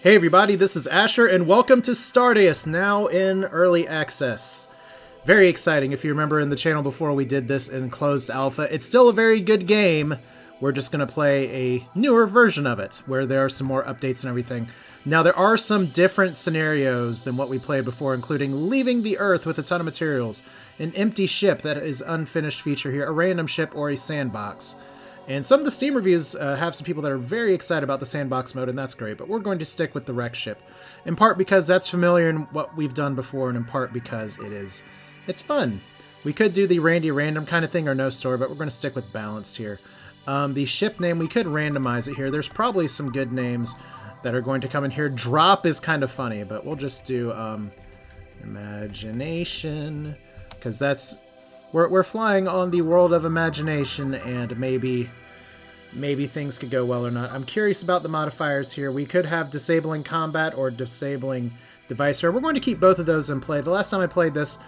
Hey everybody, this is Asher, and welcome to Stardeus, now in early access. Very exciting. If you remember in the channel before we did this in closed alpha, it's still a very good game. We're just going to play a newer version of it, where there are some more updates and everything. Now, there are some different scenarios than what we played before, including leaving the Earth with a ton of materials, an empty ship that is unfinished feature here, a random ship, or a sandbox. And some of the Steam reviews have some people that are very excited about the sandbox mode, and that's great, but we're going to stick with the wreck ship. In part because that's familiar in what we've done before, and in part because it's fun. We could do the Randy random kind of thing or no store, but we're going to stick with balanced here. The ship name, we could randomize it here. There's probably some good names that are going to come in here. Drop is kind of funny, but we'll just do imagination, because that's... We're flying on the world of imagination, and maybe things could go well or not. I'm curious about the modifiers here. We could have disabling combat or disabling device. We're going to keep both of those in play. The last time I played this,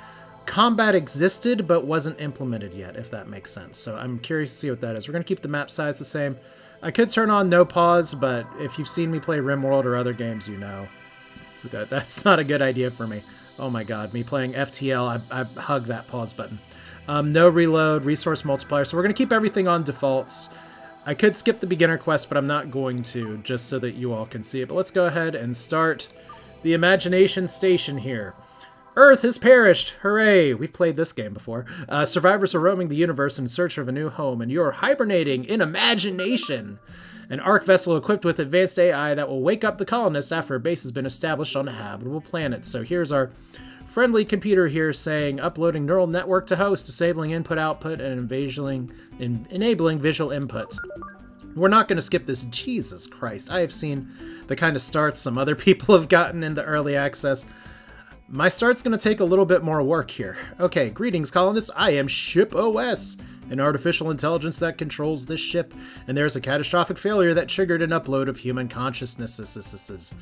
combat existed but wasn't implemented yet, if that makes sense. So I'm curious to see what that is. We're going to keep the map size the same. I could turn on no pause, but if you've seen me play RimWorld or other games, you know that's not a good idea for me. Oh my god, me playing FTL, I hug that pause button. No reload, resource multiplier, so we're going to keep everything on defaults. I could skip the beginner quest, but I'm not going to, just so that you all can see it. But let's go ahead and start the imagination station here. Earth has perished! Hooray! We've played this game before. Survivors are roaming the universe in search of a new home, and you're hibernating in imagination! An Ark vessel equipped with advanced AI that will wake up the colonists after a base has been established on a habitable planet. So here's our friendly computer here saying uploading neural network to host, disabling input-output, and enabling visual input. We're not going to skip this. Jesus Christ. I have seen the kind of starts some other people have gotten in the early access. My start's going to take a little bit more work here. Okay, greetings colonists. I am Ship OS, an artificial intelligence that controls this ship, and there's a catastrophic failure that triggered an upload of human consciousness.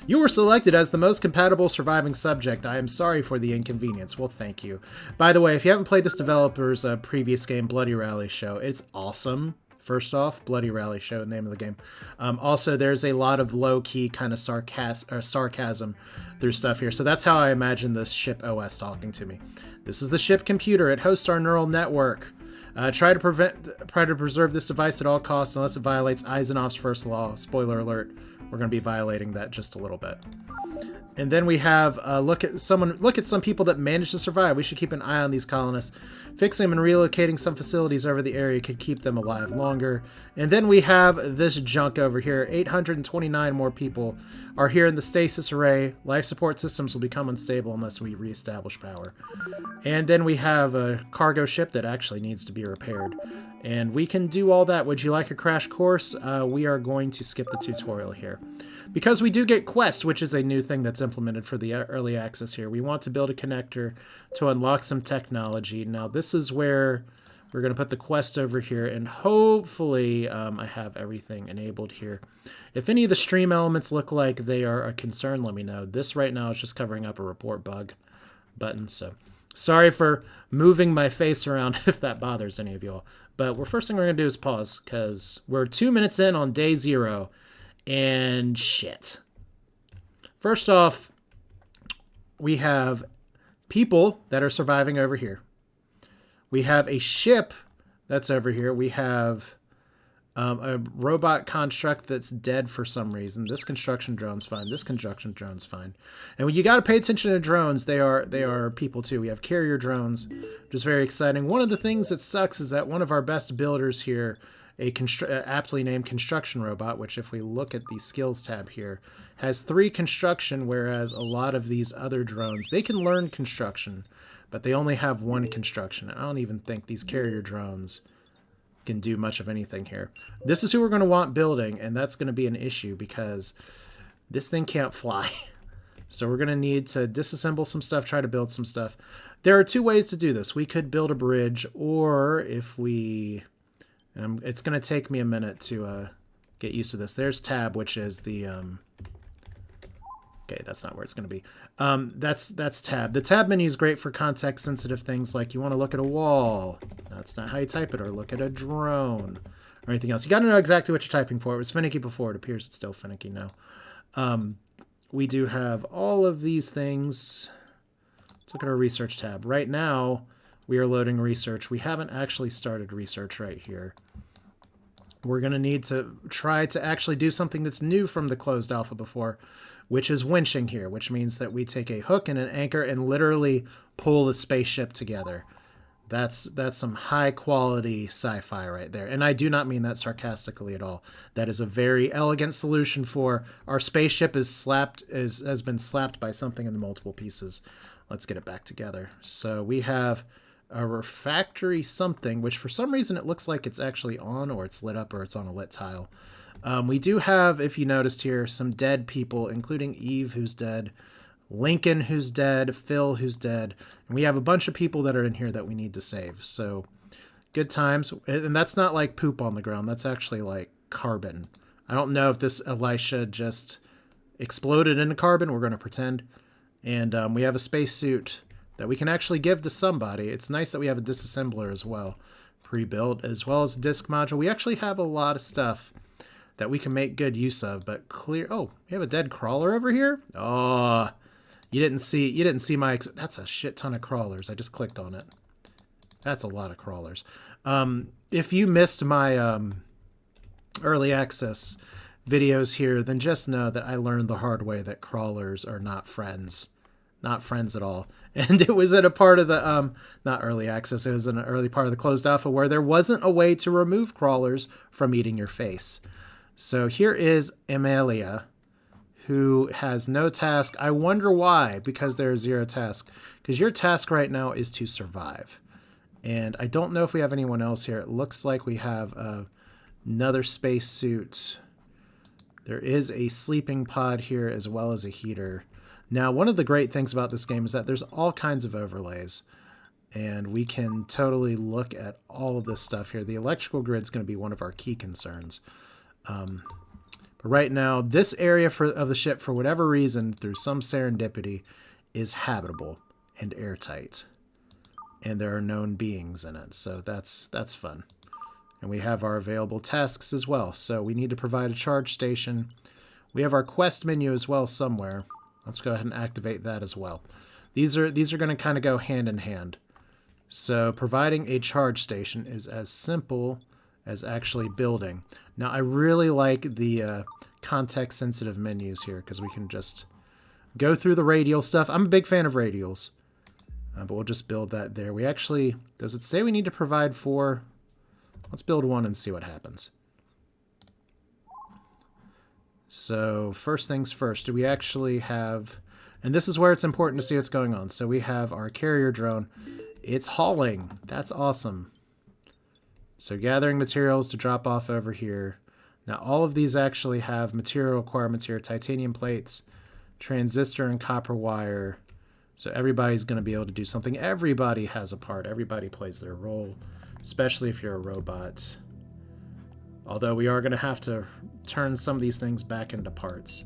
You were selected as the most compatible surviving subject. I am sorry for the inconvenience. Well, thank you. By the way, if you haven't played this developer's previous game, Bloody Rally Show, it's awesome. First off, Bloody Rally Show, name of the game. Also, there's a lot of low-key kind of sarcasm through stuff here. So that's how I imagine this ship OS talking to me. This is the ship computer. It hosts our neural network. Try to preserve this device at all costs unless it violates Eisenov's first law. Spoiler alert, we're going to be violating that just a little bit. And then we have look at some people that managed to survive. We should keep an eye on these colonists. Fixing them and relocating some facilities over the area could keep them alive longer. And then we have this junk over here. 829 more people are here in the stasis array. Life support systems will become unstable unless we reestablish power. And then we have a cargo ship that actually needs to be repaired. And we can do all that. Would you like a crash course? We are going to skip the tutorial here. Because we do get quests, which is a new thing that's implemented for the early access here. We want to build a connector to unlock some technology. Now, this is where we're going to put the quest over here, and hopefully I have everything enabled here. If any of the stream elements look like they are a concern, let me know. This right now is just covering up a report bug button, so sorry for moving my face around if that bothers any of y'all. But first thing we're going to do is pause, because we're 2 minutes in on day 0. And shit. First off, we have people that are surviving over here. We have a ship that's over here. We have a robot construct that's dead for some reason. This construction drone's fine. This construction drone's fine. And you got to pay attention to drones. They are people too. We have carrier drones, which is very exciting. One of the things that sucks is that one of our best builders here, aptly named construction robot, which if we look at the skills tab here, has 3 construction, whereas a lot of these other drones, they can learn construction, but they only have 1 construction. And I don't even think these carrier drones can do much of anything here. This is who we're going to want building, and that's going to be an issue because this thing can't fly. So we're going to need to disassemble some stuff, try to build some stuff. There are 2 ways to do this. We could build a bridge, or if we... And it's going to take me a minute to get used to this. There's tab, which is the... Okay, that's not where it's going to be. That's tab. The tab menu is great for context-sensitive things like you want to look at a wall. That's not how you type it. Or look at a drone. Or anything else. You got to know exactly what you're typing for. It was finicky before. It appears it's still finicky now. we do have all of these things. Let's look at our research tab. Right now, we are loading research. We haven't actually started research right here. We're going to need to try to actually do something that's new from the closed alpha before, which is winching here, which means that we take a hook and an anchor and literally pull the spaceship together. That's some high quality sci-fi right there. And I do not mean that sarcastically at all. That is a very elegant solution for our spaceship has been slapped by something in the multiple pieces. Let's get it back together. So we have a refractory something, which for some reason it looks like it's actually on, or it's lit up, or it's on a lit tile. We do have, if you noticed here, some dead people, including Eve, who's dead, Lincoln, who's dead, Phil, who's dead, and we have a bunch of people that are in here that we need to save. So good times. And that's not like poop on the ground. That's actually like carbon. I don't know if this Elisha just exploded into carbon. We're going to pretend. And we have a spacesuit that we can actually give to somebody. It's nice that we have a disassembler as well, pre-built, as well as a disk module. We actually have a lot of stuff that we can make good use of, but clear. Oh, we have a dead crawler over here. Oh, you didn't see my. That's a shit ton of crawlers. I just clicked on it. That's a lot of crawlers. If you missed my early access videos here, then just know that I learned the hard way that crawlers are not friends. Not friends at all. And it was at a part of the, not early access, it was in an early part of the closed alpha where there wasn't a way to remove crawlers from eating your face. So here is Amelia, who has no task. I wonder why, because there's 0 task. Because your task right now is to survive. And I don't know if we have anyone else here. It looks like we have another spacesuit. There is a sleeping pod here as well as a heater. Now, one of the great things about this game is that there's all kinds of overlays, and we can totally look at all of this stuff here. The electrical grid is going to be one of our key concerns. But right now, this area of the ship, for whatever reason, through some serendipity, is habitable and airtight. And there are known beings in it, so that's fun. And we have our available tasks as well. So we need to provide a charge station. We have our quest menu as well somewhere. Let's go ahead and activate that as well. These are going to kind of go hand in hand. So providing a charge station is as simple as actually building. Now I really like the context-sensitive menus here because we can just go through the radial stuff. I'm a big fan of radials, but we'll just build that there. We actually, does it say we need to provide 4? Let's build 1 and see what happens. So first things first, do we actually have, and this is where it's important to see what's going on. So we have our carrier drone. It's hauling. That's awesome. So gathering materials to drop off over here. Now all of these actually have material requirements here. Titanium plates, transistor and copper wire. So everybody's going to be able to do something. Everybody has a part. Everybody plays their role, especially if you're a robot. Although we are going to have to turn some of these things back into parts.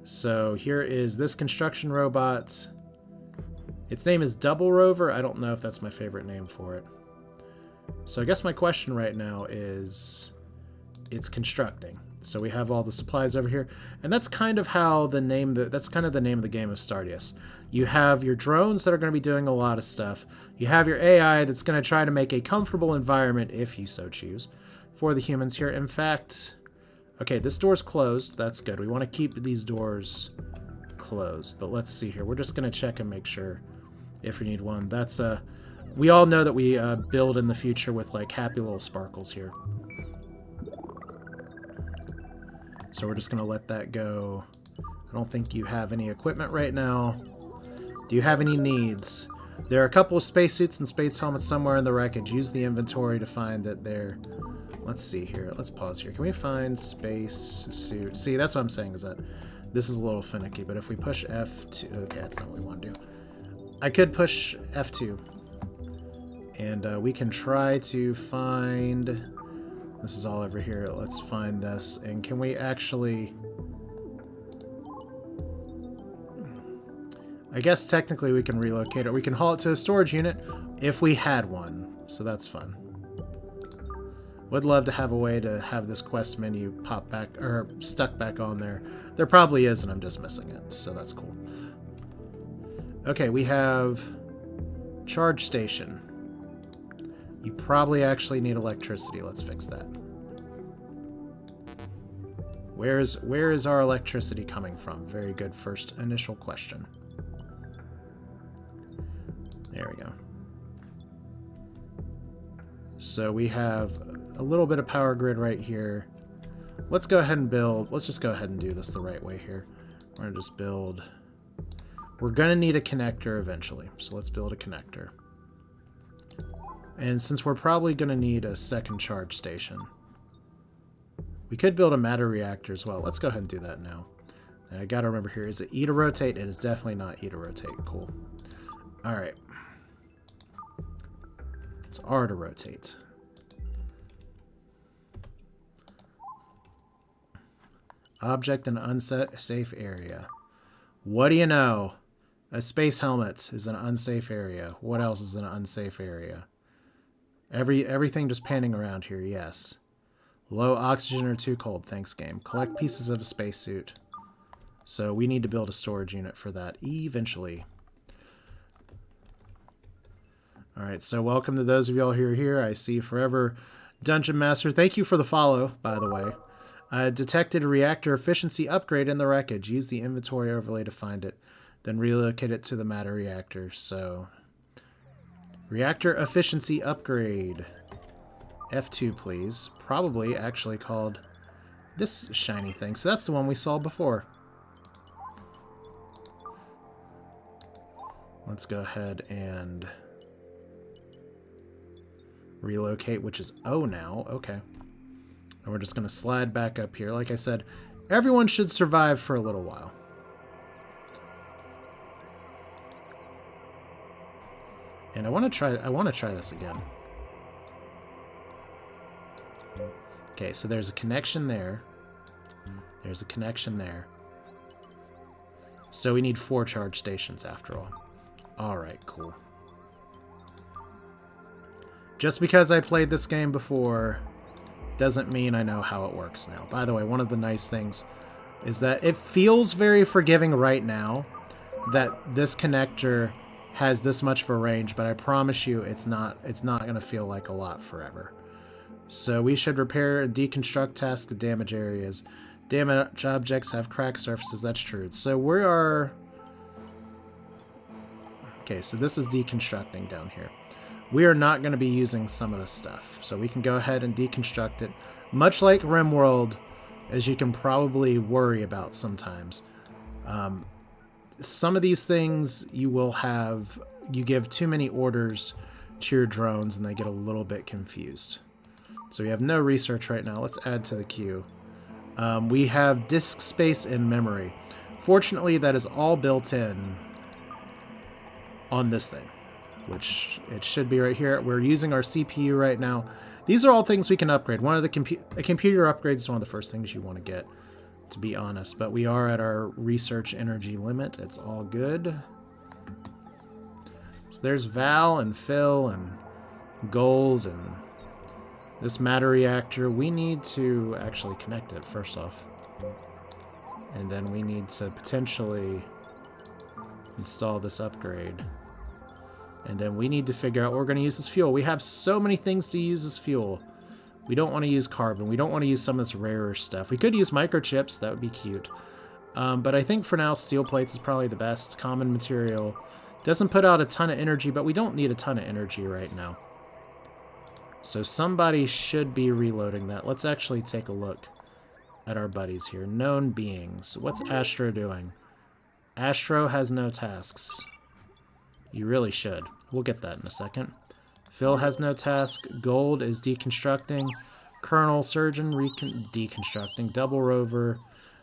So here is this construction robot. Its name is Double Rover. I don't know if that's my favorite name for it. So I guess my question right now is, it's constructing. So we have all the supplies over here. And that's kind of how the name, that's kind of the name of the game of Stardeus. You have your drones that are going to be doing a lot of stuff. You have your AI that's going to try to make a comfortable environment, if you so choose, for the humans here. In fact, okay, this door's closed. That's good. We want to keep these doors closed. But let's see here. We're just going to check and make sure if we need one. That's we all know that we build in the future with like happy little sparkles here. So we're just going to let that go. I don't think you have any equipment right now. Do you have any needs? There are a couple of spacesuits and space helmets somewhere in the wreckage. Use the inventory to find that they're... Let's see here. Let's pause here. Can we find space suit? See, that's what I'm saying is that this is a little finicky, but if we push F2... Okay, that's not what we want to do. I could push F2. And we can try to find... This is all over here. Let's find this. And can we actually... I guess technically we can relocate it. We can haul it to a storage unit if we had one. So that's fun. Would love to have a way to have this quest menu pop back, or stuck back on there. There probably is, and I'm just missing it, so that's cool. Okay, we have charge station. You probably actually need electricity. Let's fix that. Where is our electricity coming from? Very good first initial question. There we go. So we have a little bit of power grid right here. Let's go ahead and build. Let's just go ahead and do this the right way here. We're going to just build. We're going to need a connector eventually. So let's build a connector. And since we're probably going to need a second charge station, we could build a matter reactor as well. Let's go ahead and do that now. And I got to remember here, is it E to rotate? It is definitely not E to rotate. Cool. All right. It's R to rotate. Object in unsafe area. What do you know? A space helmet is an unsafe area. What else is an unsafe area? Everything just panning around here, yes. Low oxygen or too cold, thanks game. Collect pieces of a spacesuit. So we need to build a storage unit for that eventually. Alright, so welcome to those of y'all who are here. I see Forever Dungeon Master. Thank you for the follow, by the way. Detected a reactor efficiency upgrade in the wreckage. Use the inventory overlay to find it. Then relocate it to the matter reactor. So, reactor efficiency upgrade. F2, please. Probably actually called this shiny thing. So that's the one we saw before. Let's go ahead and relocate, which is O now. Okay. And we're just going to slide back up here. Like I said, everyone should survive for a little while. And I want to try this again. Okay, so there's a connection there. There's a connection there. So we need 4 charge stations after all. Alright, cool. Just because I played this game before doesn't mean I know how it works now. By the way, one of the nice things is that it feels very forgiving right now that this connector has this much of a range, but I promise you it's not going to feel like a lot forever. So we should repair and deconstruct tasks to damage areas. Damaged objects have cracked surfaces. That's true. So we are... Okay, so this is deconstructing down here. We are not going to be using some of this stuff. So we can go ahead and deconstruct it. Much like RimWorld, as you can probably worry about sometimes. Some of these things you will have... You give too many orders to your drones and they get a little bit confused. So we have no research right now. Let's add to the queue. We have disk space and memory. Fortunately, that is all built in on this thing, which it should be right here. We're using our CPU right now. These are all things we can upgrade. One of the a computer upgrades is one of the first things you want to get, to be honest. But we are at our research energy limit. It's all good. So there's Val and Phil and Gold and this matter reactor. We need to actually connect it first off. And then we need to potentially install this upgrade. And then we need to figure out what we're going to use as fuel. We have so many things to use as fuel. We don't want to use carbon. We don't want to use some of this rarer stuff. We could use microchips. That would be cute. But I think for now, steel plates is probably the best common material. Doesn't put out a ton of energy, but we don't need a ton of energy right now. So somebody should be reloading that. Let's actually take a look at our buddies here. Known beings. What's Astro doing? Astro has no tasks. You really should. We'll get that in a second. Phil has no task. Gold is deconstructing. Colonel, Surgeon, deconstructing. Double Rover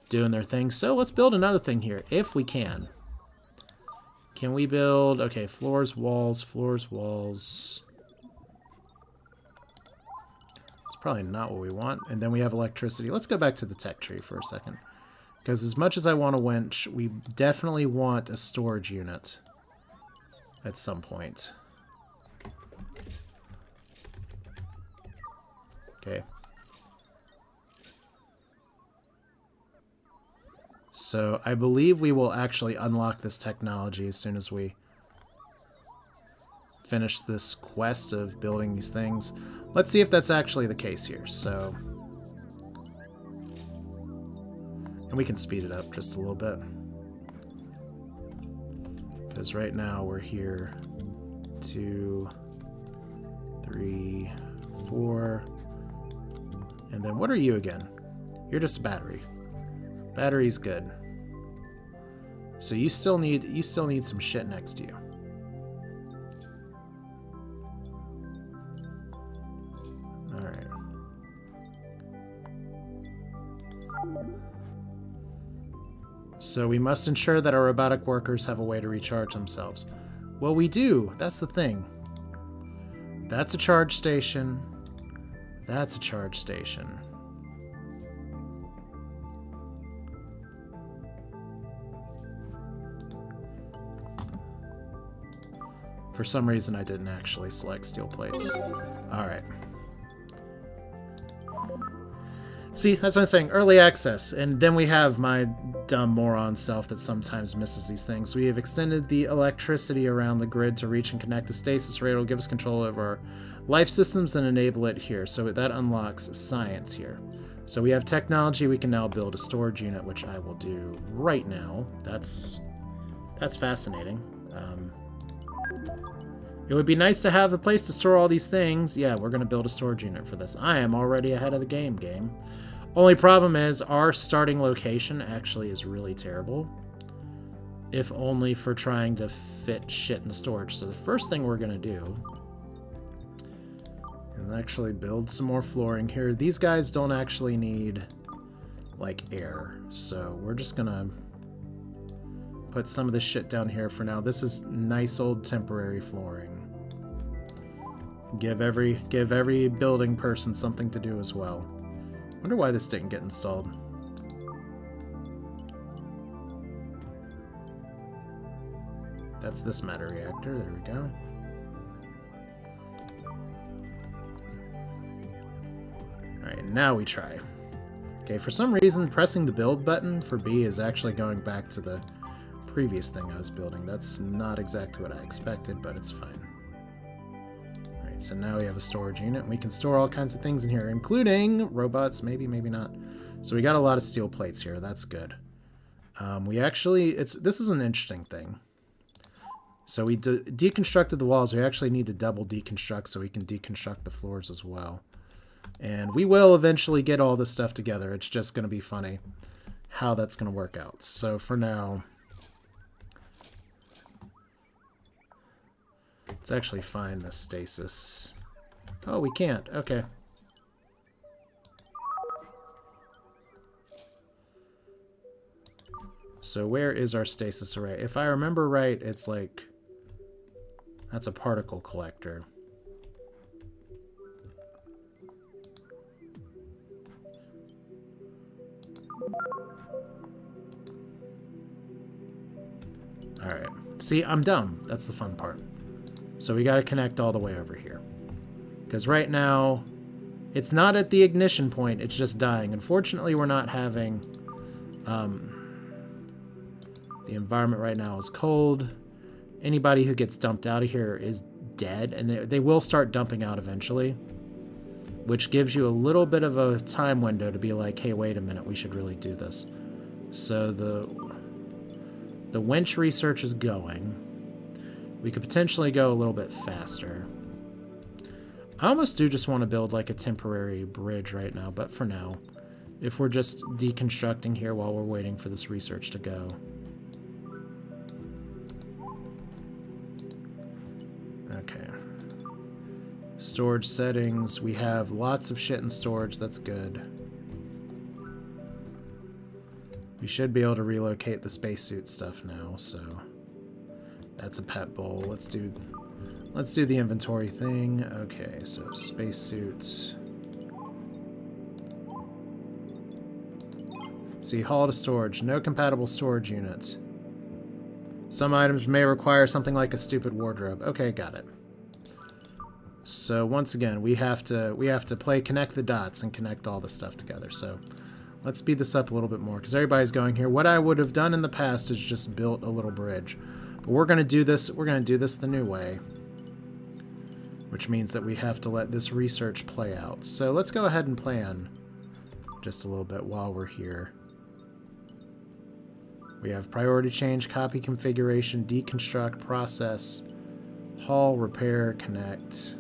doing their thing. So let's build another thing here, if we can. Can we build... Okay, floors, walls, floors, walls. It's probably not what we want. And then we have electricity. Let's go back to the tech tree for a second. Because as much as I want a winch, we definitely want a storage unit at some point. Okay. So I believe we will actually unlock this technology as soon as we finish this quest of building these things. Let's see if that's actually the case here. So, and we can speed it up just a little bit. Because right now we're here 2, 3, 4. And then what are you again? You're just a battery. Battery's good. So you still need some shit next to you. Alright. So we must ensure that our robotic workers have a way to recharge themselves. Well, we do. That's the thing. That's a charge station. That's a charge station. For some reason, I didn't actually select steel plates. Alright. See, that's what I'm saying. Early access. And then we have my dumb moron self that sometimes misses these things. We have extended the electricity around the grid to reach and connect the stasis array. It'll give us control over our life systems and enable it here. So that unlocks science here. So we have technology. We can now build a storage unit, which I will do right now. That's fascinating. It would be nice to have a place to store all these things. Yeah, we're going to build a storage unit for this. I am already ahead of the game. Only problem is our starting location actually is really terrible. If only for trying to fit shit in the storage. So the first thing we're going to do is actually build some more flooring here. These guys don't actually need, like, air. So we're just going to put some of this shit down here for now. This is nice old temporary flooring. Give every building person something to do as well. Wonder why this didn't get installed. That's this matter reactor. There we go. Alright, now we try. Okay, for some reason, pressing the build button for B is actually going back to the previous thing I was building. That's not exactly what I expected, but it's fine. Alright, so now we have a storage unit. We can store all kinds of things in here, including robots, maybe, maybe not. So we got a lot of steel plates here. That's good. We actually, this is an interesting thing. So we deconstructed the walls. We actually need to double deconstruct so we can deconstruct the floors as well. And we will eventually get all this stuff together. It's just going to be funny how that's going to work out. So for now, let's actually find the stasis. Oh, we can't. Okay. So where is our stasis array? If I remember right, it's like... that's a particle collector. Alright. See, I'm dumb. That's the fun part. So we gotta connect all the way over here. Because right now, it's not at the ignition point, it's just dying. Unfortunately, we're not having... the environment right now is cold. Anybody who gets dumped out of here is dead, and they will start dumping out eventually, which gives you a little bit of a time window to be like, hey, wait a minute, we should really do this. So the winch research is going. We could potentially go a little bit faster. I almost do just want to build like a temporary bridge right now, but for now, if we're just deconstructing here while we're waiting for this research to go. Okay. Storage settings. We have lots of shit in storage. That's good. We should be able to relocate the spacesuit stuff now, so that's a pet bowl. Let's do the inventory thing. Okay, so spacesuits. See, haul to storage. No compatible storage units. Some items may require something like a stupid wardrobe. Okay, got it. So once again, we have to play connect the dots and connect all the stuff together. So let's speed this up a little bit more because everybody's going here. What I would have done in the past is just built a little bridge. But we're going to do this. We're going to do this the new way, which means that we have to let this research play out. So let's go ahead and plan just a little bit while we're here. We have priority change, copy configuration, deconstruct, process, haul, repair, connect.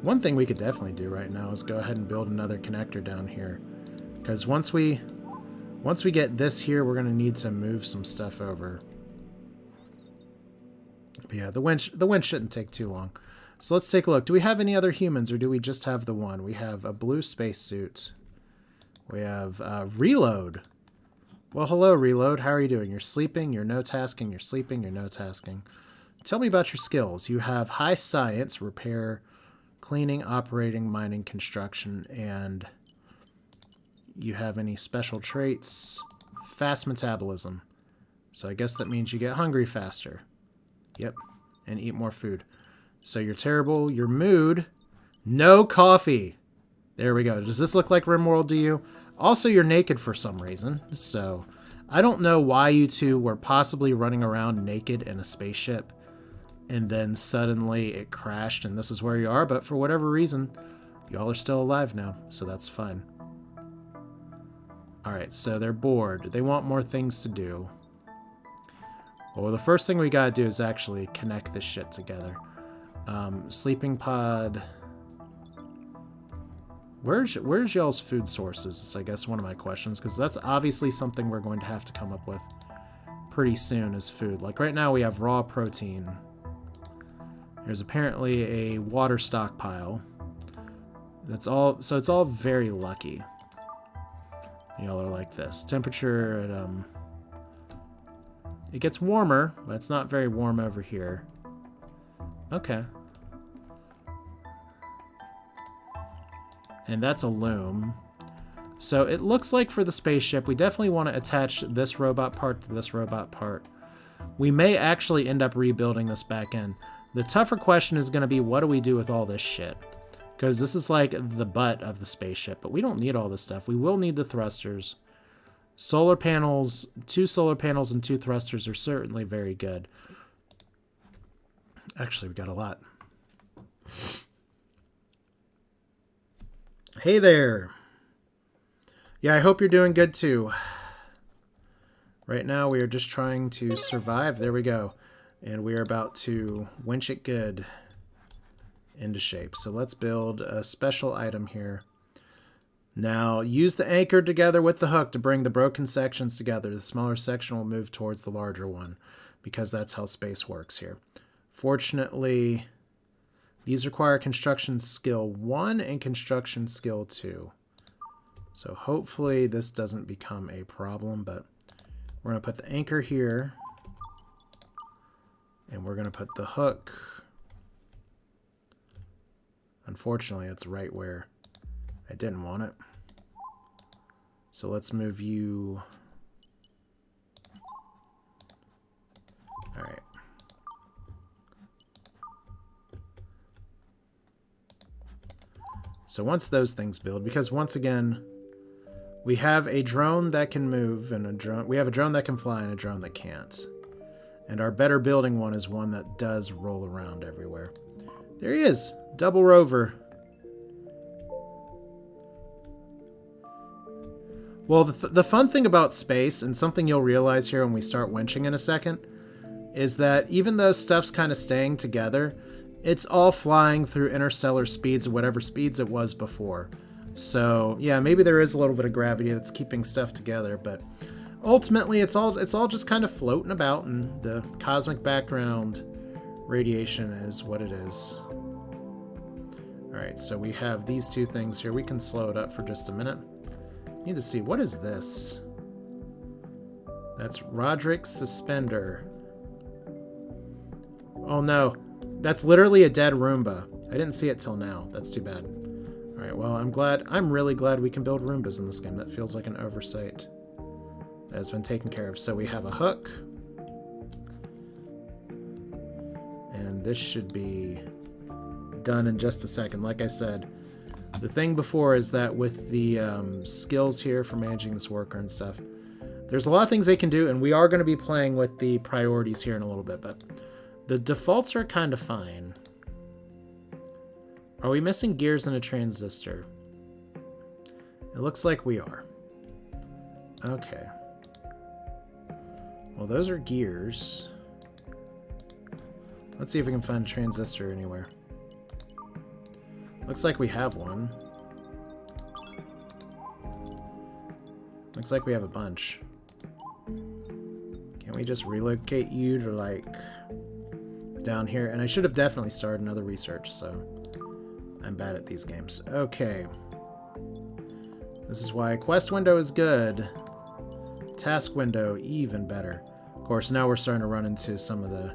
One thing we could definitely do right now is go ahead and build another connector down here. Because once we get this here, we're going to need to move some stuff over. But yeah, the winch shouldn't take too long. So let's take a look. Do we have any other humans, or do we just have the one? We have a blue spacesuit. We have Reload. Well, hello, Reload. How are you doing? You're sleeping, you're no tasking, you're sleeping, you're no tasking. Tell me about your skills. You have high science, repair, cleaning, operating, mining, construction, and you have any special traits? Fast metabolism. So I guess that means you get hungry faster. Yep, and eat more food. So you're terrible. Your mood, no coffee. There we go. Does this look like RimWorld to you? Also, you're naked for some reason. So I don't know why you two were possibly running around naked in a spaceship and then suddenly it crashed and this is where you are. But for whatever reason, y'all are still alive now. So that's fine. All right, so they're bored. They want more things to do. Well, the first thing we gotta do is actually connect this shit together. Sleeping pod. Where's y'all's food sources? Is I guess one of my questions, because that's obviously something we're going to have to come up with pretty soon as food. Like right now we have raw protein. There's apparently a water stockpile. That's all. So it's all very lucky. Y'all are like this. Temperature at it gets warmer, but it's not very warm over here. Okay. And that's a loom. So it looks like for the spaceship, we definitely want to attach this robot part to this robot part. We may actually end up rebuilding this back end. The tougher question is going to be, what do we do with all this shit? Because this is like the butt of the spaceship, but we don't need all this stuff. We will need the thrusters. Solar panels, 2 solar panels and 2 thrusters are certainly very good. Actually, we got a lot. Hey there. Yeah, I hope you're doing good too. Right now we are just trying to survive. There we go. And we are about to winch it good into shape. So let's build a special item here. Now, use the anchor together with the hook to bring the broken sections together. The smaller section will move towards the larger one, because that's how space works here. Fortunately, these require construction skill 1 and construction skill 2. So hopefully this doesn't become a problem, but we're going to put the anchor here, and we're going to put the hook. Unfortunately, it's right where I didn't want it. So let's move you. All right. So once those things build, because once again, we have a drone that can move and we have a drone that can fly and a drone that can't. And our better building one is one that does roll around everywhere. There he is, double rover. Well, the fun thing about space, and something you'll realize here when we start winching in a second, is that even though stuff's kind of staying together, it's all flying through interstellar speeds at whatever speeds it was before. So, yeah, maybe there is a little bit of gravity that's keeping stuff together, but ultimately it's all just kind of floating about, and the cosmic background radiation is what it is. Alright, so we have these 2 things here. We can slow it up for just a minute. Need to see, what is this? That's Roderick's suspender. Oh no, that's literally a dead Roomba. I didn't see it till now. That's too bad. Alright, well, I'm really glad we can build Roombas in this game. That feels like an oversight that has been taken care of. So we have a hook. And this should be done in just a second. Like I said, the thing before is that with the skills here for managing this worker and stuff, there's a lot of things they can do, and we are going to be playing with the priorities here in a little bit, but the defaults are kind of fine. Are we missing gears and a transistor? It looks like we are. Okay. Well, those are gears. Let's see if we can find a transistor anywhere. Looks like we have one. Looks like we have a bunch. Can't we just relocate you to, like, down here? And I should have definitely started another research, so I'm bad at these games. Okay. This is why quest window is good. Task window, even better. Of course, now we're starting to run into some of the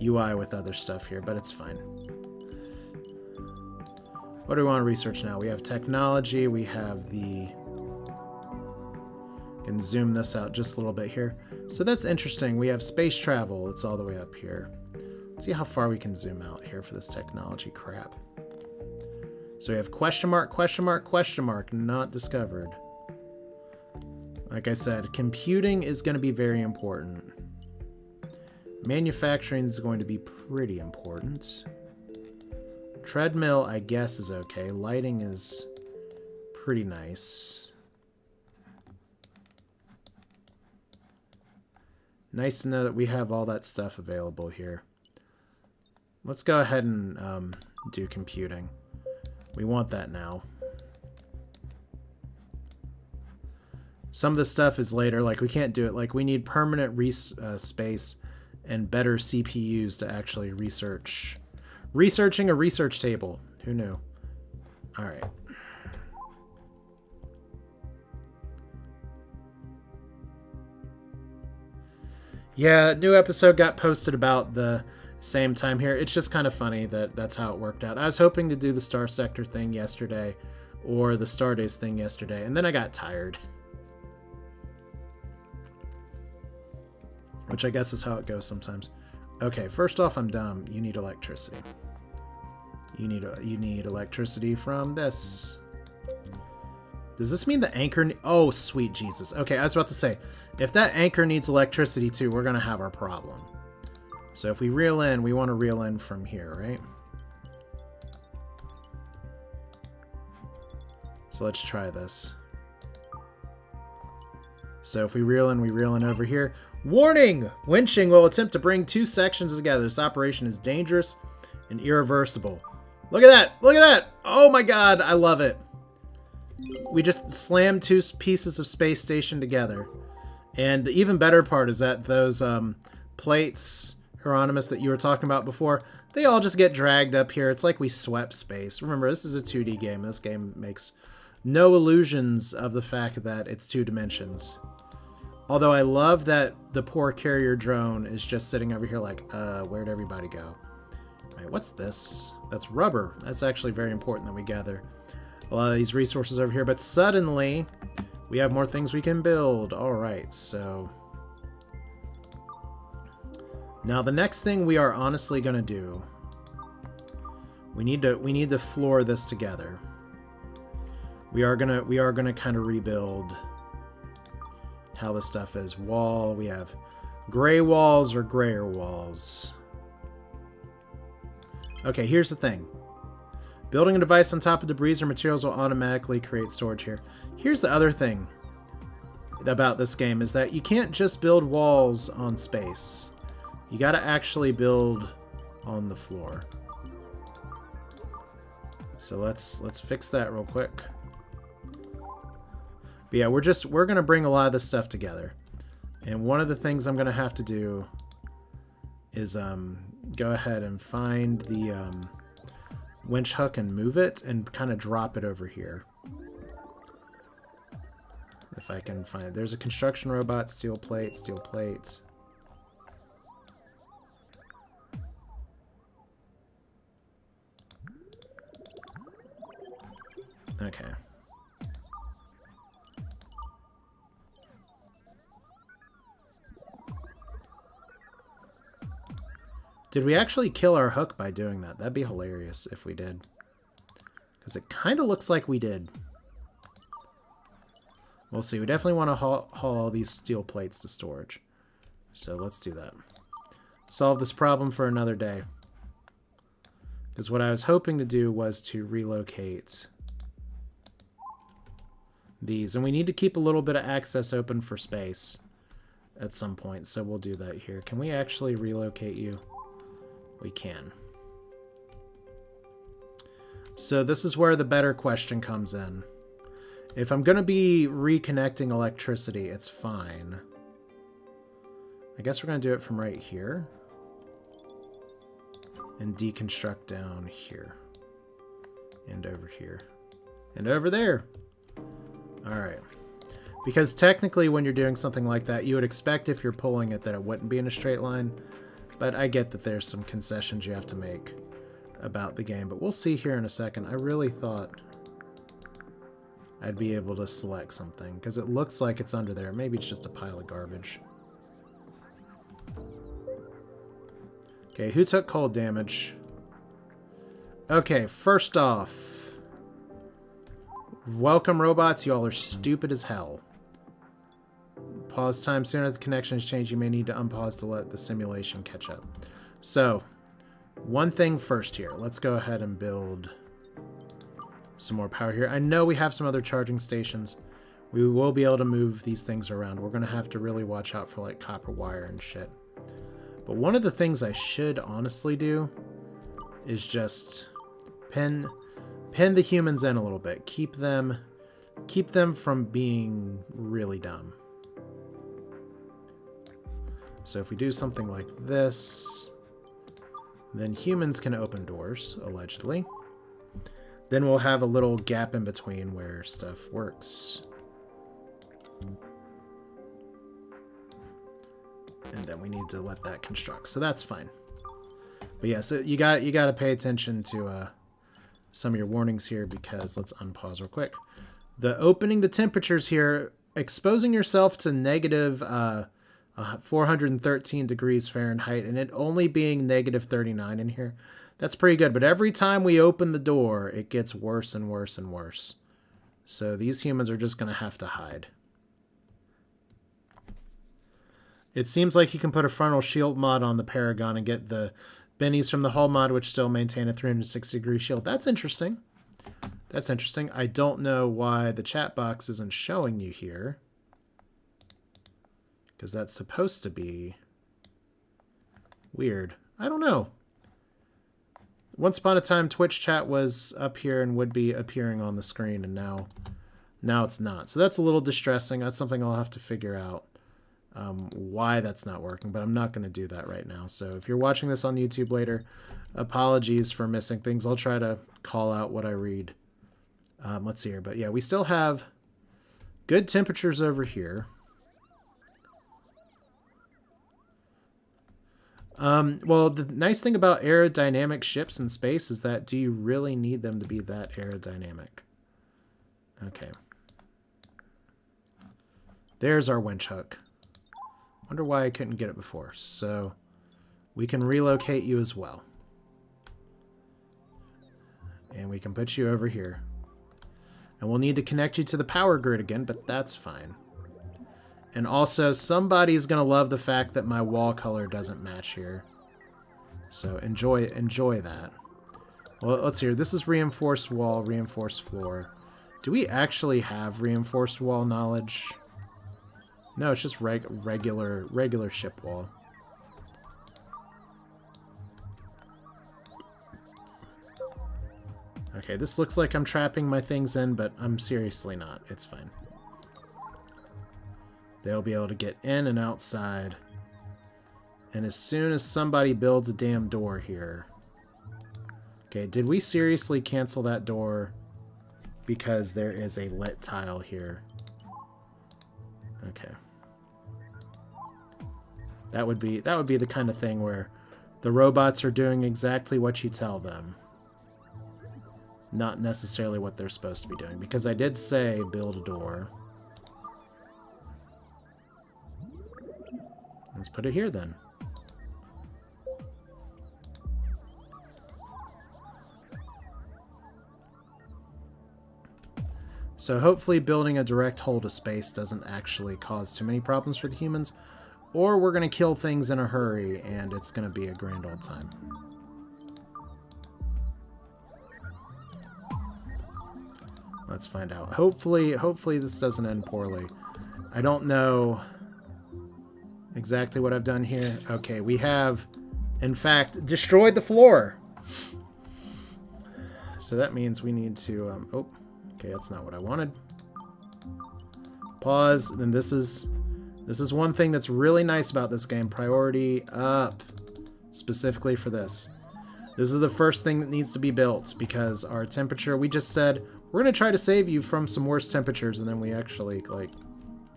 UI with other stuff here, but it's fine. What do we want to research now? We have technology, we have the... Can zoom this out just a little bit here. So that's interesting. We have space travel. It's all the way up here. Let's see how far we can zoom out here for this technology crap. So we have question mark, question mark, question mark, not discovered. Like I said, computing is going to be very important. Manufacturing is going to be pretty important. Treadmill, I guess, is okay. Lighting is pretty nice. Nice to know that we have all that stuff available here. Let's go ahead and do computing. We want that now. Some of the stuff is later, like we can't do it. Like we need permanent space and better CPUs to actually research. Researching a research table. Who knew? All right. Yeah, new episode got posted about the same time here. It's just kind of funny that that's how it worked out. I was hoping to do the Star Sector thing yesterday or the Stardeus thing yesterday, and then I got tired. Which I guess is how it goes sometimes. Okay, first off, I'm dumb. You need electricity. You need electricity from this. Does this mean the anchor... Oh, sweet Jesus. Okay, I was about to say, if that anchor needs electricity too, we're going to have our problem. So if we reel in, we want to reel in from here, right? So let's try this. So if we reel in over here. Warning! Winching will attempt to bring two sections together. This operation is dangerous and irreversible. Look at that! Look at that! Oh my god, I love it. We just slammed two pieces of space station together. And the even better part is that those plates, Hieronymus, that you were talking about before, they all just get dragged up here. It's like we swept space. Remember, this is a 2D game. This game makes no illusions of the fact that it's 2 dimensions. Although I love that the poor carrier drone is just sitting over here like, where'd everybody go? All right, what's this? That's rubber. That's actually very important that we gather a lot of these resources over here. But suddenly, we have more things we can build. All right, so... Now, the next thing we are honestly going to do... We need to floor this together. We are gonna kind of rebuild how this stuff is. Wall, we have gray walls or grayer walls. Okay, here's the thing. Building a device on top of debris or materials will automatically create storage here. Here's the other thing about this game is that you can't just build walls on space. You gotta actually build on the floor. So let's fix that real quick. But yeah, we're gonna bring a lot of this stuff together. And one of the things I'm gonna have to do is go ahead and find the winch hook and move it and kind of drop it over here. If I can find it. There's a construction robot, steel plate, steel plate. Okay. Did we actually kill our hook by doing that? That'd be hilarious if we did. Because it kind of looks like we did. We'll see. We definitely want to haul all these steel plates to storage. So let's do that. Solve this problem for another day. Because what I was hoping to do was to relocate these. And we need to keep a little bit of access open for space at some point. So we'll do that here. Can we actually relocate you? We can. So this is where the better question comes in. If I'm going to be reconnecting electricity, it's fine. I guess we're going to do it from right here. And deconstruct down here. And over here. And over there. Alright. Because technically when you're doing something like that, you would expect if you're pulling it that it wouldn't be in a straight line. But I get that there's some concessions you have to make about the game. But we'll see here in a second. I really thought I'd be able to select something. Because it looks like it's under there. Maybe it's just a pile of garbage. Okay, who took cold damage? Okay, first off. Welcome, robots. Y'all are stupid as hell. Pause time. Sooner if the connection has changed, you may need to unpause to let the simulation catch up. So, one thing first here. Let's go ahead and build some more power here. I know we have some other charging stations. We will be able to move these things around. We're going to have to really watch out for like copper wire and shit. But one of the things I should honestly do is just pin the humans in a little bit. Keep them from being really dumb. So if we do something like this, then humans can open doors, allegedly. Then we'll have a little gap in between where stuff works. And then we need to let that construct. So that's fine. But yeah, so you got to pay attention to some of your warnings here, because let's unpause real quick. The opening the temperatures here, exposing yourself to negative 413 degrees Fahrenheit, and it only being negative 39 in here. That's pretty good. But every time we open the door, it gets worse and worse and worse. So these humans are just going to have to hide. It seems like you can put a frontal shield mod on the Paragon and get the bennies from the hull mod, which still maintain a 360-degree shield. That's interesting. That's interesting. I don't know why the chat box isn't showing you here, because that's supposed to be weird. I don't know. Once upon a time, Twitch chat was up here and would be appearing on the screen, and now it's not. So that's a little distressing. That's something I'll have to figure out. Why that's not working, but I'm not going to do that right now. So if you're watching this on YouTube later, apologies for missing things. I'll try to call out what I read. Let's see here. But yeah, we still have good temperatures over here. Well, the nice thing about aerodynamic ships in space is that do you really need them to be that aerodynamic? Okay. There's our winch hook. Wonder why I couldn't get it before. So we can relocate you as well. And we can put you over here. And we'll need to connect you to the power grid again, but that's fine. And also, somebody's going to love the fact that my wall color doesn't match here. So enjoy that. Well, let's hear. This is reinforced wall, reinforced floor. Do we actually have reinforced wall knowledge? No, it's just regular ship wall. Okay, this looks like I'm trapping my things in, but I'm seriously not. It's fine. They'll be able to get in and outside. And as soon as somebody builds a damn door here... Okay, did we seriously cancel that door because there is a lit tile here? Okay. That would be the kind of thing where the robots are doing exactly what you tell them. Not necessarily what they're supposed to be doing. Because I did say build a door. Let's put it here then. So hopefully building a direct hole to space doesn't actually cause too many problems for the humans. Or we're going to kill things in a hurry, and it's going to be a grand old time. Let's find out. Hopefully this doesn't end poorly. I don't know exactly what I've done here. Okay, we have, in fact, destroyed the floor. So that means we need to... oh, okay, that's not what I wanted. Pause. Then this is one thing that's really nice about this game. Priority up. Specifically for this. This is the first thing that needs to be built because our temperature, we just said, we're going to try to save you from some worse temperatures, and then we actually, like,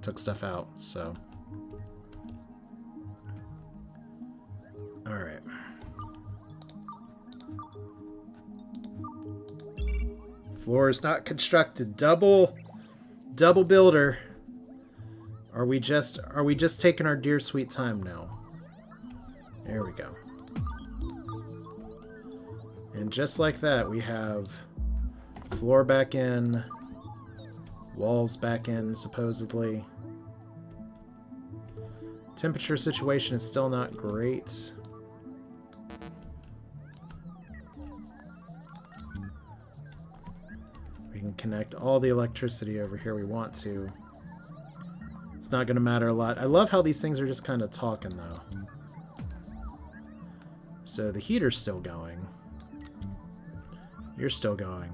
took stuff out, so. Alright. Floor is not constructed. Double builder. Are we just taking our dear sweet time now? There we go. And just like that, we have floor back in, walls back in, supposedly. Temperature situation is still not great. We can connect all the electricity over here we want to. It's not going to matter a lot. I love how these things are just kind of talking, though. So the heater's still going. You're still going.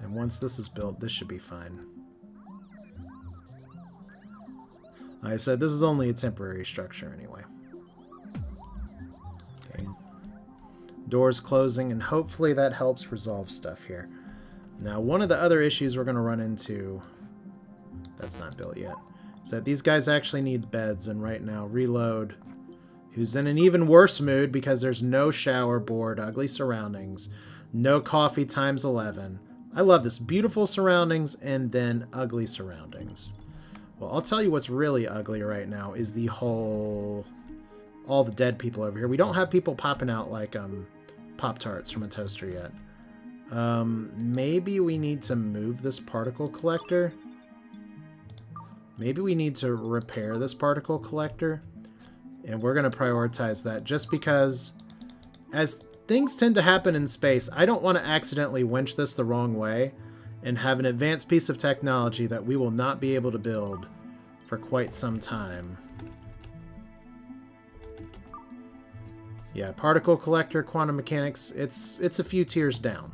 And once this is built, this should be fine. Like I said, this is only a temporary structure anyway. Okay. Doors closing, and hopefully that helps resolve stuff here. Now, one of the other issues we're going to run into, that's not built yet, is that these guys actually need beds, and right now, Reload, who's in an even worse mood because there's no shower board, ugly surroundings, no coffee times 11. I love this. Beautiful surroundings and then ugly surroundings. Well, I'll tell you what's really ugly right now is the whole... all the dead people over here. We don't have people popping out like Pop-Tarts from a toaster yet. Maybe we need to move this particle collector. Maybe we need to repair this particle collector. And we're going to prioritize that just because as things tend to happen in space, I don't want to accidentally winch this the wrong way and have an advanced piece of technology that we will not be able to build for quite some time. Yeah, particle collector, quantum mechanics, it's a few tiers down.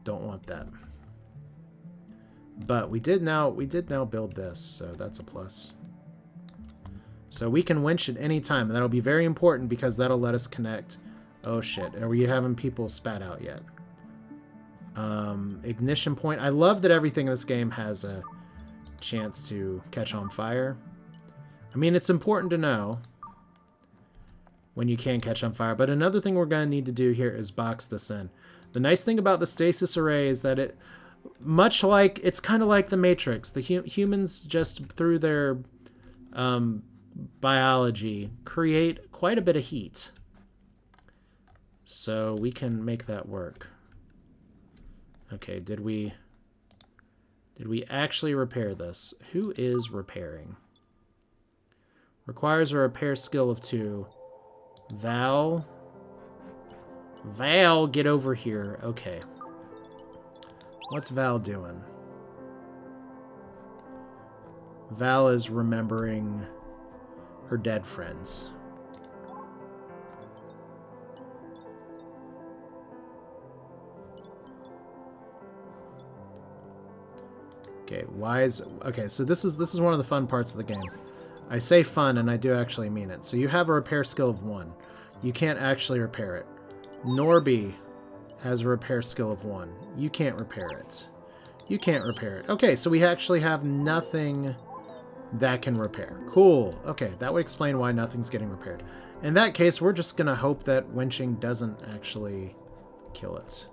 Don't want that. But we did now build this, so that's a plus. So we can winch at any time, and that'll be very important because that'll let us connect. Oh shit, are we having people spat out yet? Ignition point. I love that everything in this game has a chance to catch on fire. I mean, it's important to know when you can catch on fire, but another thing we're going to need to do here is box this in. The nice thing about the stasis array is that it, much like, it's kind of like the Matrix. The humans just, through their biology, create quite a bit of heat. So we can make that work. Okay, did we actually repair this? Who is repairing? Requires a repair skill of 2. Val, get over here. Okay. What's Val doing? Val is remembering her dead friends. Okay, okay, so this is one of the fun parts of the game. I say fun, and I do actually mean it. So you have a repair skill of 1. You can't actually repair it. Norby has a repair skill of 1. You can't repair it. You can't repair it. Okay, so we actually have nothing that can repair. Cool. Okay, that would explain why nothing's getting repaired. In that case, we're just going to hope that winching doesn't actually kill it.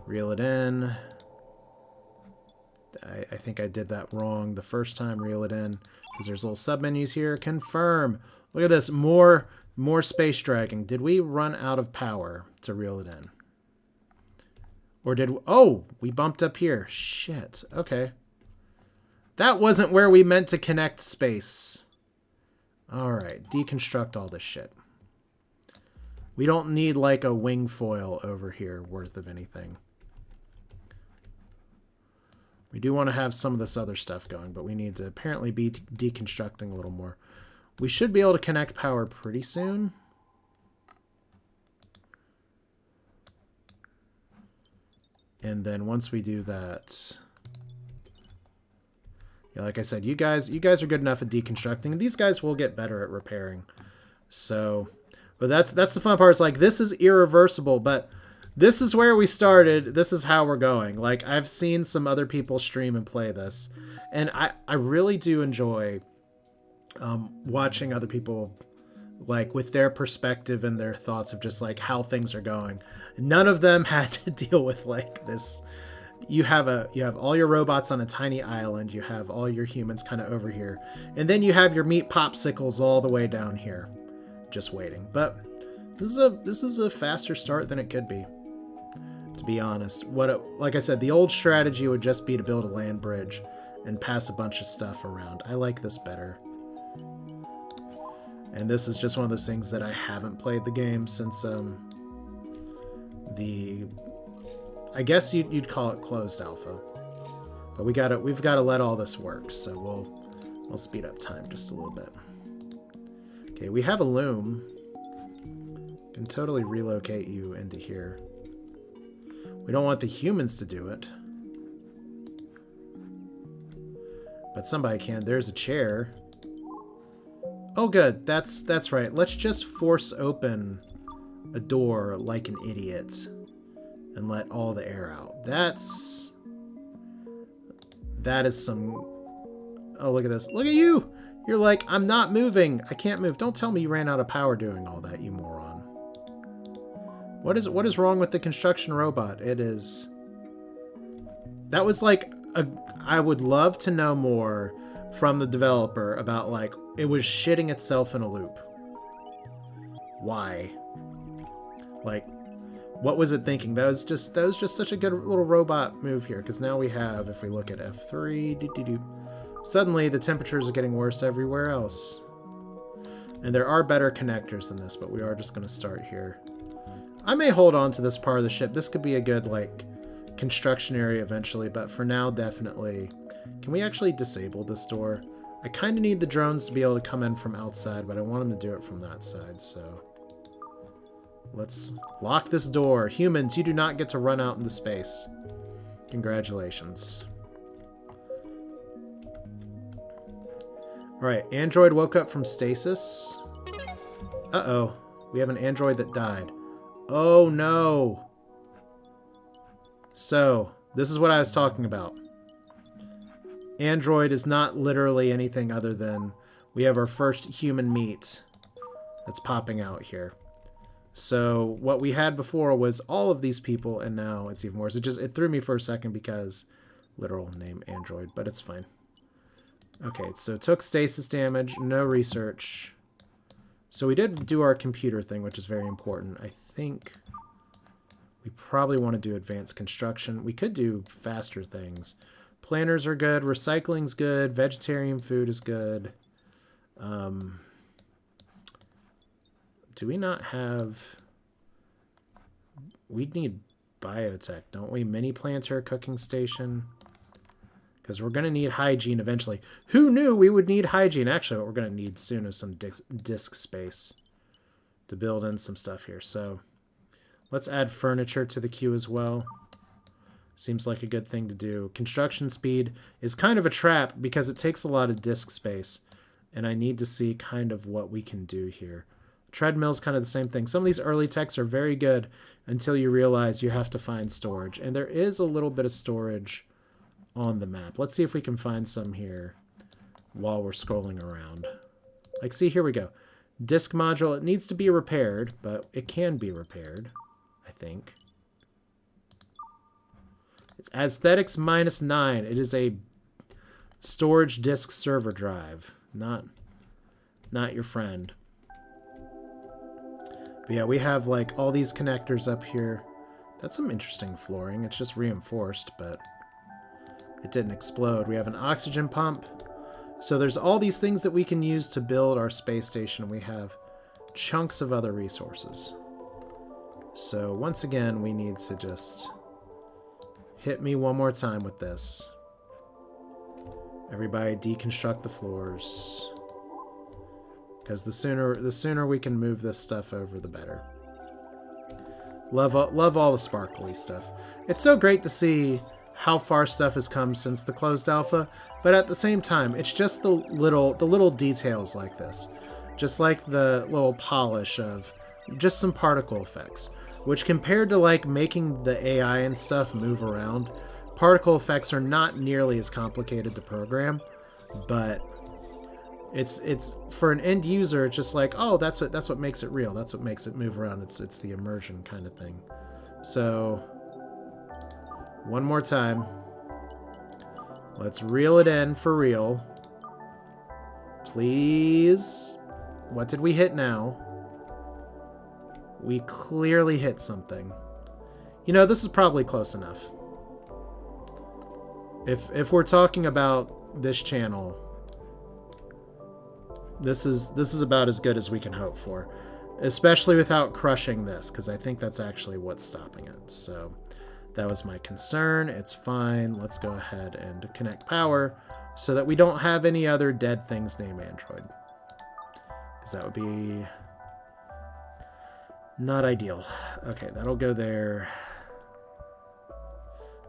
Reel it in. I think I did that wrong the first time. Reel it in. Because there's little sub-menus here. Confirm. Look at this. More More space dragging. Did we run out of power to reel it in? Or did... Oh, we bumped up here. Shit. Okay. That wasn't where we meant to connect space. Alright. Deconstruct all this shit. We don't need like a wing foil over here worth of anything. We do want to have some of this other stuff going, but we need to apparently be deconstructing a little more. We should be able to connect power pretty soon. And then once we do that... Yeah, like I said, you guys are good enough at deconstructing. These guys will get better at repairing. So, but that's the fun part. It's like, this is irreversible, but this is where we started. This is how we're going. Like, I've seen some other people stream and play this, and I really do enjoy watching other people, like, with their perspective and their thoughts of just like how things are going. None of them had to deal with like this. You have all your robots on a tiny island. You have all your humans kind of over here, and then you have your meat popsicles all the way down here, just waiting. But this is a faster start than it could be, to be honest. Like I said, the old strategy would just be to build a land bridge and pass a bunch of stuff around. I like this better. And this is just one of those things that I haven't played the game since I guess you'd call it closed alpha. But we've got to let all this work, so we'll speed up time just a little bit. Okay, we have a loom. Can totally relocate you into here. We don't want the humans to do it. But somebody can. There's a chair. Oh, good. That's right. Let's just force open a door like an idiot and let all the air out. That is some... Oh, look at this. Look at you! You're like, I'm not moving. I can't move. Don't tell me you ran out of power doing all that, you moron. What is wrong with the construction robot? It is... That was like I would love to know more from the developer about, like, it was shitting itself in a loop. Why? Like, what was it thinking? That was just such a good little robot move here, because now we have, if we look at F3, suddenly the temperatures are getting worse everywhere else. And there are better connectors than this, but we are just going to start here. I may hold on to this part of the ship. This could be a good, like, construction area eventually, but for now, definitely. Can we actually disable this door? I kind of need the drones to be able to come in from outside, but I want them to do it from that side, so... Let's lock this door. Humans, you do not get to run out into space. Congratulations. Alright, android woke up from stasis. Uh-oh. We have an android that died. Oh, no. So, this is what I was talking about. Android is not literally anything other than we have our first human meat that's popping out here. So what we had before was all of these people, and now it's even worse. It threw me for a second because literal name android, but it's fine. Okay, so it took stasis damage, no research. So we did do our computer thing, which is very important. I think we probably want to do advanced construction. We could do faster things. Planners are good, recycling's good, vegetarian food is good. Do we not have... We'd need biotech, don't we? Mini planter, cooking station. Because we're going to need hygiene eventually. Who knew we would need hygiene? Actually, what we're going to need soon is some disk space to build in some stuff here. So let's add furniture to the queue as well. Seems like a good thing to do. Construction speed is kind of a trap because it takes a lot of disk space. And I need to see kind of what we can do here. Treadmill's kind of the same thing. Some of these early techs are very good until you realize you have to find storage. And there is a little bit of storage on the map. Let's see if we can find some here while we're scrolling around. Like, see, here we go. Disk module, it needs to be repaired, but it can be repaired, I think. It's aesthetics -9. It is a storage disk server drive, not your friend. But yeah, we have like all these connectors up here. That's some interesting flooring. It's just reinforced, but it didn't explode. We have an oxygen pump. So there's all these things that we can use to build our space station. We have chunks of other resources. So once again, we need to just hit me one more time with this. Everybody deconstruct the floors. Because the sooner we can move this stuff over, the better. Love all the sparkly stuff. It's so great to see how far stuff has come since the closed alpha, but at the same time, it's just the little details like this. Just like the little polish of just some particle effects, which compared to like making the AI and stuff move around, particle effects are not nearly as complicated to program, but it's for an end user, it's just like, oh, that's what makes it real. That's what makes it move around. It's the immersion kind of thing. So one more time. Let's reel it in for real. Please. What did we hit now? We clearly hit something. You know, this is probably close enough. If we're talking about this channel, this is about as good as we can hope for, especially without crushing this, because I think that's actually what's stopping it. So that was my concern. It's fine. Let's go ahead and connect power so that we don't have any other dead things named Android, because that would be not ideal. Okay, that'll go there.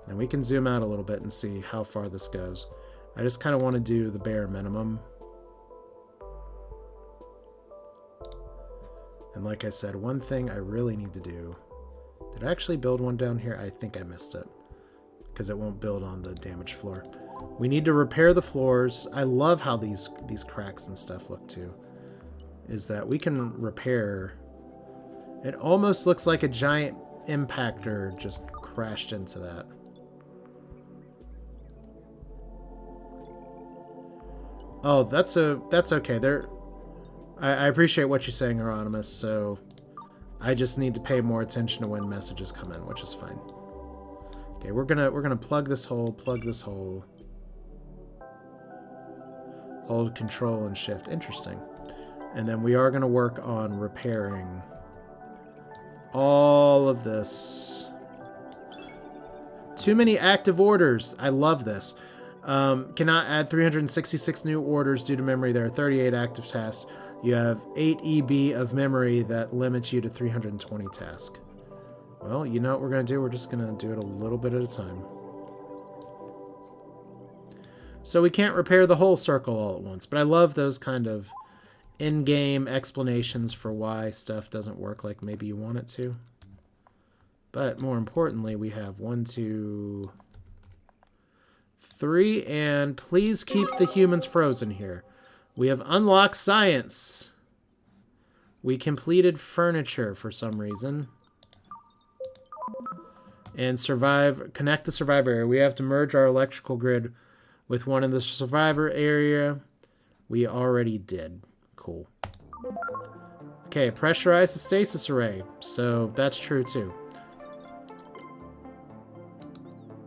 Then we can zoom out a little bit and see how far this goes. I just kind of want to do the bare minimum. And like I said, one thing I really need to do... Did I actually build one down here? I think I missed it, because it won't build on the damaged floor. We need to repair the floors. I love how these cracks and stuff look too. Is that we can repair... It almost looks like a giant impactor just crashed into that. Oh, that's okay. I appreciate what you're saying, Hieronymus, so I just need to pay more attention to when messages come in, which is fine. Okay, we're gonna plug this hole, hold Control and Shift. Interesting. And then we are gonna work on repairing all of this. Too many active orders. I love this. Cannot add 366 new orders due to memory. There are 38 active tasks. You have 8 EB of memory that limits you to 320 tasks. Well, you know what we're going to do? We're just going to do it a little bit at a time. So we can't repair the whole circle all at once, but I love those kind of in-game explanations for why stuff doesn't work like maybe you want it to. But more importantly, we have 1, 2, 3, and please keep the humans frozen here. We have unlocked science. We completed furniture for some reason. And connect the survivor area. We have to merge our electrical grid with one in the survivor area. We already did. Cool. Okay, pressurize the stasis array. So that's true too.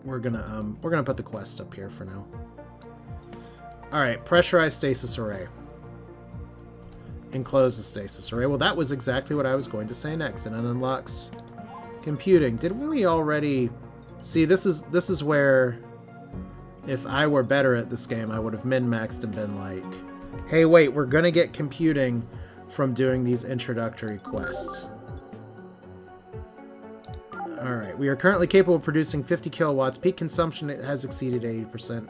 We're gonna put the quest up here for now. Alright, pressurize stasis array. Enclose the stasis array. Well, that was exactly what I was going to say next. And it unlocks computing. Didn't we already... See, this is where, if I were better at this game, I would have min-maxed and been like, hey, wait, we're gonna get computing from doing these introductory quests. Alright, we are currently capable of producing 50 kilowatts. Peak consumption has exceeded 80%.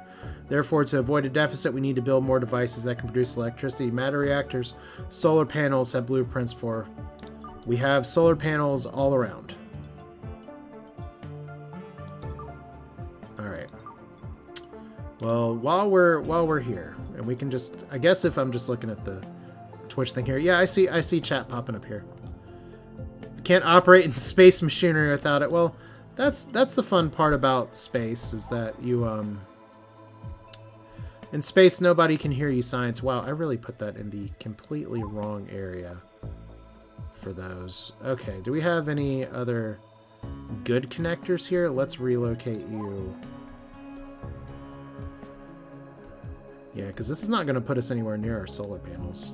Therefore, to avoid a deficit, we need to build more devices that can produce electricity. Matter reactors, solar panels have blueprints for. We have solar panels all around. Alright. Well, while we're here, and we can just... I guess if I'm just looking at the Twitch thing here. Yeah, I see chat popping up here. Can't operate in space machinery without it. Well, that's the fun part about space, is that you in space nobody can hear you. Science. Wow, I really put that in the completely wrong area for those. Okay, do we have any other good connectors here? Let's relocate you. Yeah, because this is not going to put us anywhere near our solar panels.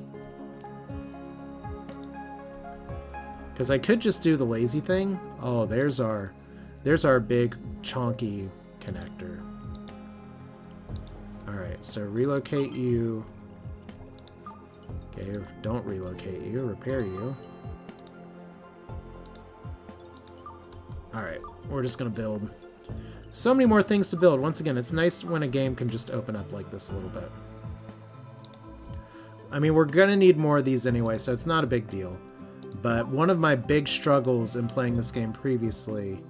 Because I could just do the lazy thing. Oh, there's our big chonky connector. Alright, so relocate you. Okay, don't relocate you, repair you. Alright, we're just going to build. So many more things to build. Once again, it's nice when a game can just open up like this a little bit. I mean, we're going to need more of these anyway, so it's not a big deal. But one of my big struggles in playing this game previously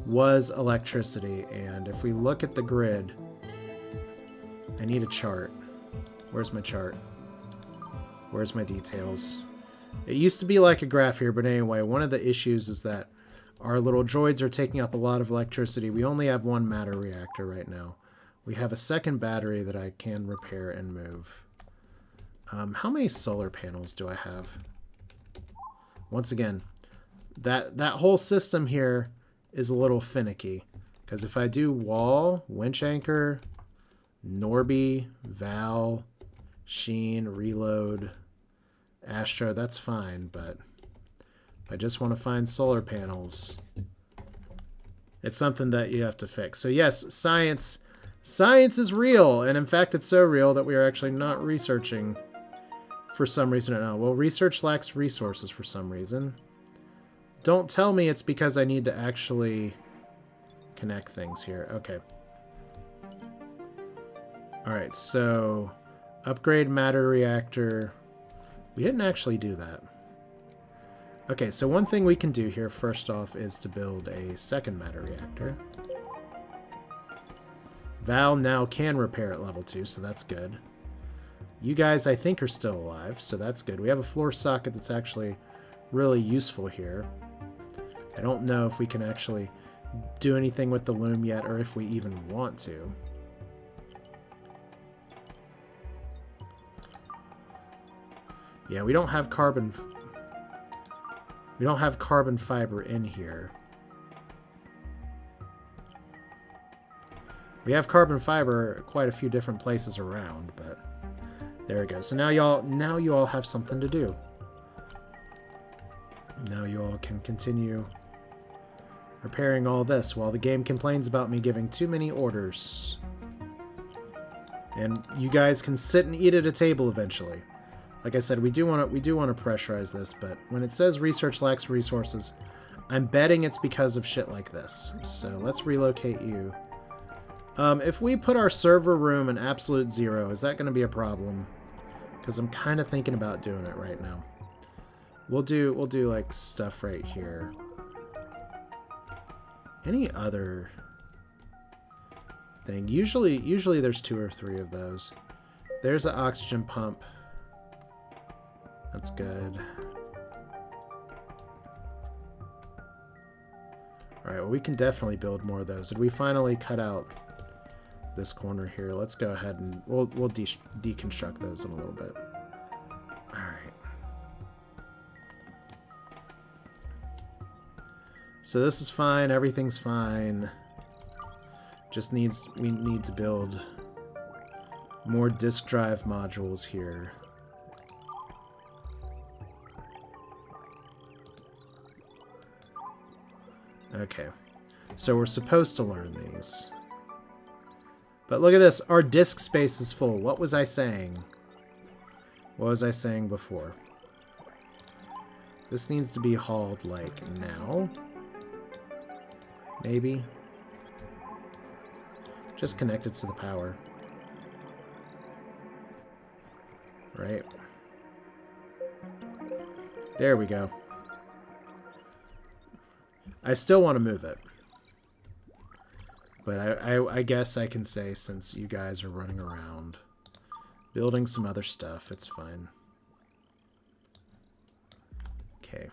was electricity. And if we look at the grid, I need a chart. Where's my chart? Where's my details? It used to be like a graph here, but anyway, one of the issues is that our little droids are taking up a lot of electricity. We only have one matter reactor right now. We have a second battery that I can repair and move. How many solar panels do I have? Once again, that whole system here is a little finicky. Because if I do wall, winch anchor, Norby, Val, Sheen, reload, Astro, that's fine, but I just want to find solar panels. It's something that you have to fix. So yes, science is real, and in fact it's so real that we are actually not researching for some reason right now. Well, research lacks resources for some reason. Don't tell me it's because I need to actually connect things here. Okay. Alright, so upgrade matter reactor. We didn't actually do that. Okay, so one thing we can do here first off is to build a second matter reactor. Val now can repair at level 2, so that's good. You guys, I think, are still alive, so that's good. We have a floor socket that's actually really useful here. I don't know if we can actually do anything with the loom yet, or if we even want to. Yeah, we don't have carbon... We don't have carbon fiber in here. We have carbon fiber quite a few different places around, but there we go. So now you all have something to do. Now you all can continue repairing all this while the game complains about me giving too many orders. And you guys can sit and eat at a table eventually. Like I said, we do want to pressurize this, but when it says research lacks resources, I'm betting it's because of shit like this. So let's relocate you. If we put our server room in absolute 0, is that going to be a problem? Because I'm kind of thinking about doing it right now. We'll do like stuff right here. Any other thing? Usually there's 2 or 3 of those. There's an oxygen pump. That's good. Alright, well, we can definitely build more of those. Did we finally cut out this corner here? Let's go ahead and we'll deconstruct those in a little bit. Alright. So this is fine. Everything's fine. We need to build more disk drive modules here. Okay, so we're supposed to learn these. But look at this, our disk space is full. What was I saying? What was I saying before? This needs to be hauled, like, now? Maybe? Just connect it to the power. Right? There we go. I still want to move it. But I guess I can say, since you guys are running around building some other stuff, it's fine. Okay.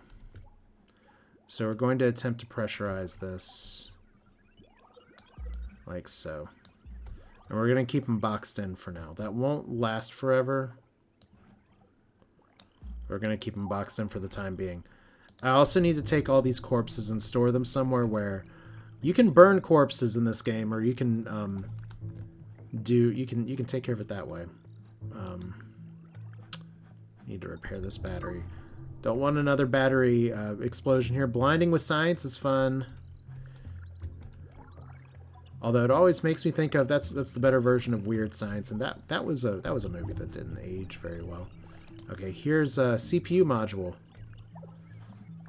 So we're going to attempt to pressurize this. Like so. And we're going to keep them boxed in for now. That won't last forever. We're going to keep them boxed in for the time being. I also need to take all these corpses and store them somewhere where you can burn corpses in this game, or you can you can take care of it that way. Need to repair this battery. Don't want another battery explosion here. Blinding with science is fun. Although it always makes me think of that's the better version of Weird Science, and that was a movie that didn't age very well. Okay, here's a CPU module.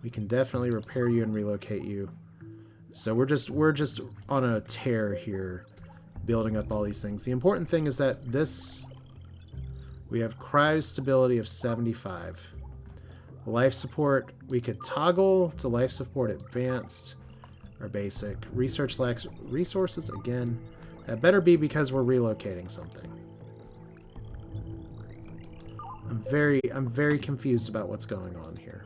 We can definitely repair you and relocate you. So we're just on a tear here, building up all these things. The important thing is that we have cryo stability of 75. Life support, we could toggle to life support advanced or basic. Research lacks resources again. That better be because we're relocating something. I'm very confused about what's going on here.